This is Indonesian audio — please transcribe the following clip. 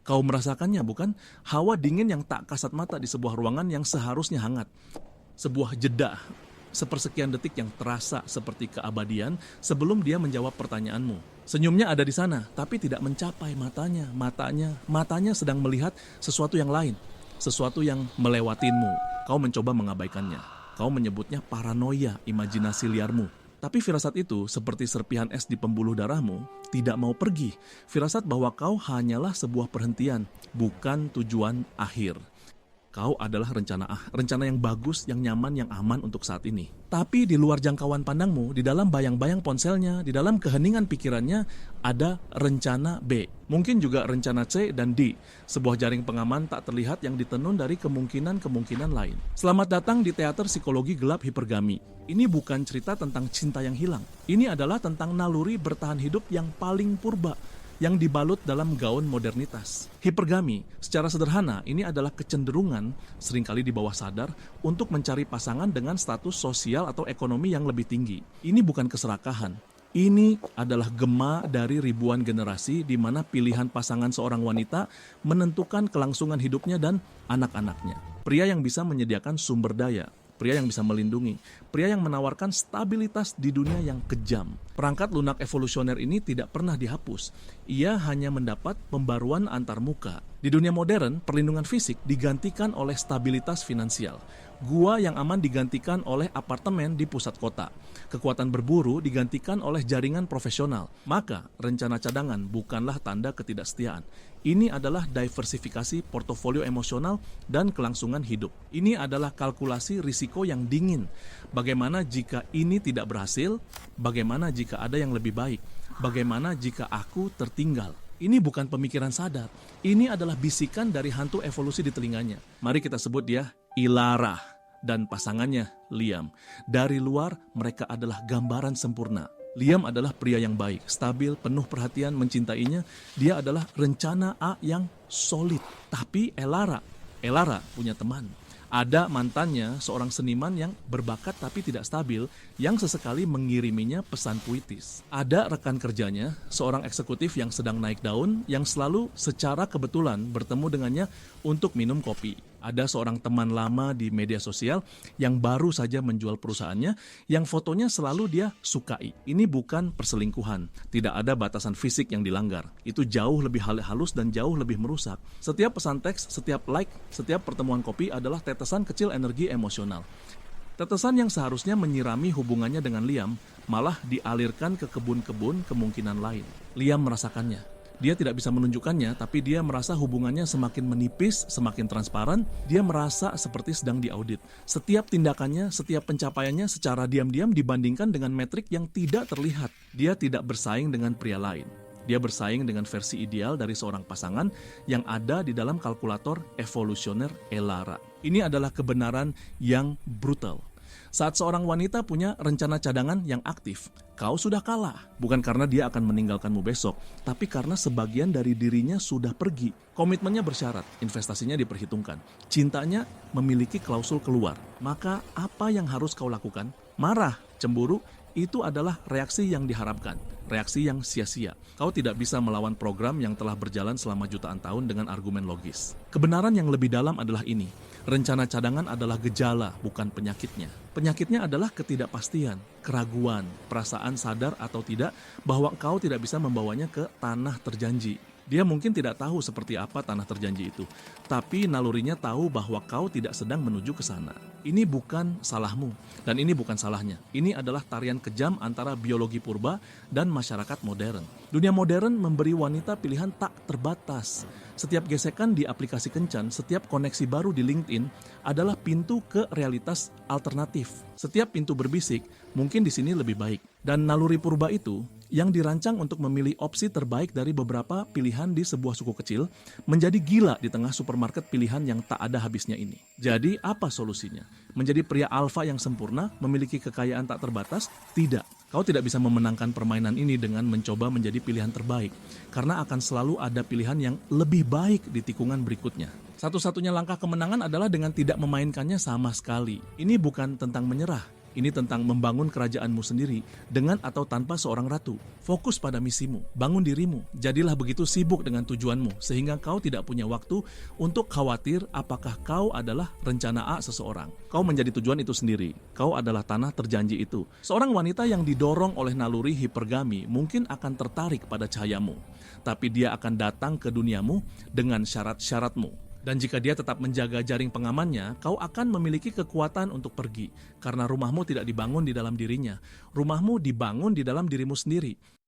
Kau merasakannya, bukan? Hawa dingin yang tak kasat mata di sebuah ruangan yang seharusnya hangat. Sebuah jeda, sepersekian detik yang terasa seperti keabadian sebelum dia menjawab pertanyaanmu. Senyumnya ada di sana, tapi tidak mencapai matanya. Matanya sedang melihat sesuatu yang lain. Sesuatu yang melewatinmu. Kau mencoba mengabaikannya. Kau menyebutnya paranoia, imajinasi liarmu. Tapi firasat itu, seperti serpihan es di pembuluh darahmu, tidak mau pergi. Firasat bahwa kau hanyalah sebuah perhentian, bukan tujuan akhir. Kau adalah rencana yang bagus, yang nyaman, yang aman untuk saat ini. Tapi di luar jangkauan pandangmu, di dalam bayang-bayang ponselnya, di dalam keheningan pikirannya, ada rencana B. Mungkin juga rencana C dan D. Sebuah jaring pengaman tak terlihat yang ditenun dari kemungkinan-kemungkinan lain. Selamat datang di teater psikologi gelap hipergami. Ini bukan cerita tentang cinta yang hilang. Ini adalah tentang naluri bertahan hidup yang paling purba, yang dibalut dalam gaun modernitas. Hipergami, secara sederhana, ini adalah kecenderungan, seringkali di bawah sadar, untuk mencari pasangan dengan status sosial atau ekonomi yang lebih tinggi. Ini bukan keserakahan. Ini adalah gema dari ribuan generasi di mana pilihan pasangan seorang wanita menentukan kelangsungan hidupnya dan anak-anaknya. Pria yang bisa menyediakan sumber daya, pria yang bisa melindungi, pria yang menawarkan stabilitas di dunia yang kejam. Perangkat lunak evolusioner ini tidak pernah dihapus. Ia hanya mendapat pembaruan antar muka. Di dunia modern, perlindungan fisik digantikan oleh stabilitas finansial. Gua yang aman digantikan oleh apartemen di pusat kota. Kekuatan berburu digantikan oleh jaringan profesional. Maka, rencana cadangan bukanlah tanda ketidaksetiaan. Ini adalah diversifikasi portofolio emosional dan kelangsungan hidup. Ini adalah kalkulasi risiko yang dingin. Bagaimana jika ini tidak berhasil? Bagaimana jika ada yang lebih baik? Bagaimana jika aku tertinggal? Ini bukan pemikiran sadar. Ini adalah bisikan dari hantu evolusi di telinganya. Mari kita sebut dia Ilara dan pasangannya Liam. Dari luar, mereka adalah gambaran sempurna. Liam adalah pria yang baik, stabil, penuh perhatian, mencintainya. Dia adalah rencana A yang solid. Tapi Elara punya teman. Ada mantannya, seorang seniman yang berbakat tapi tidak stabil, yang sesekali mengiriminya pesan puitis. Ada rekan kerjanya, seorang eksekutif yang sedang naik daun, yang selalu secara kebetulan bertemu dengannya untuk minum kopi. Ada seorang teman lama di media sosial yang baru saja menjual perusahaannya, yang fotonya selalu dia sukai. Ini bukan perselingkuhan, tidak ada batasan fisik yang dilanggar. Itu jauh lebih halus dan jauh lebih merusak. Setiap pesan teks, setiap like, setiap pertemuan kopi adalah tetesan kecil energi emosional. Tetesan yang seharusnya menyirami hubungannya dengan Liam malah dialirkan ke kebun-kebun kemungkinan lain. Liam merasakannya. Dia tidak bisa menunjukkannya, tapi dia merasa hubungannya semakin menipis, semakin transparan. Dia merasa seperti sedang diaudit. Setiap tindakannya, setiap pencapaiannya secara diam-diam dibandingkan dengan metrik yang tidak terlihat. Dia tidak bersaing dengan pria lain. Dia bersaing dengan versi ideal dari seorang pasangan yang ada di dalam kalkulator evolusioner Elara. Ini adalah kebenaran yang brutal. Saat seorang wanita punya rencana cadangan yang aktif, kau sudah kalah. Bukan karena dia akan meninggalkanmu besok, tapi karena sebagian dari dirinya sudah pergi. Komitmennya bersyarat, investasinya diperhitungkan. Cintanya memiliki klausul keluar. Maka apa yang harus kau lakukan? Marah, cemburu, itu adalah reaksi yang diharapkan. Reaksi yang sia-sia. Kau tidak bisa melawan program yang telah berjalan selama jutaan tahun dengan argumen logis. Kebenaran yang lebih dalam adalah ini. Rencana cadangan adalah gejala, bukan penyakitnya. Penyakitnya adalah ketidakpastian, keraguan, perasaan sadar atau tidak bahwa kau tidak bisa membawanya ke tanah terjanji. Dia mungkin tidak tahu seperti apa tanah terjanji itu, tapi nalurinya tahu bahwa kau tidak sedang menuju ke sana. Ini bukan salahmu, dan ini bukan salahnya. Ini adalah tarian kejam antara biologi purba dan masyarakat modern. Dunia modern memberi wanita pilihan tak terbatas. Setiap gesekan di aplikasi kencan, setiap koneksi baru di LinkedIn adalah pintu ke realitas alternatif. Setiap pintu berbisik, mungkin di sini lebih baik. Dan naluri purba itu, yang dirancang untuk memilih opsi terbaik dari beberapa pilihan di sebuah suku kecil, menjadi gila di tengah supermarket pilihan yang tak ada habisnya ini. Jadi apa solusinya? Menjadi pria alfa yang sempurna, memiliki kekayaan tak terbatas? Tidak. Kau tidak bisa memenangkan permainan ini dengan mencoba menjadi pilihan terbaik, karena akan selalu ada pilihan yang lebih baik di tikungan berikutnya. Satu-satunya langkah kemenangan adalah dengan tidak memainkannya sama sekali. Ini bukan tentang menyerah, Ini tentang membangun kerajaanmu sendiri, dengan atau tanpa seorang ratu. Fokus pada misimu, bangun dirimu, jadilah begitu sibuk dengan tujuanmu, sehingga kau tidak punya waktu untuk khawatir apakah kau adalah rencana A seseorang. Kau menjadi tujuan itu sendiri, kau adalah tanah terjanji itu. Seorang wanita yang didorong oleh naluri hipergami mungkin akan tertarik pada cahayamu, tapi dia akan datang ke duniamu dengan syarat-syaratmu. Dan jika dia tetap menjaga jaring pengamannya, kau akan memiliki kekuatan untuk pergi. Karena rumahmu tidak dibangun di dalam dirinya. Rumahmu dibangun di dalam dirimu sendiri.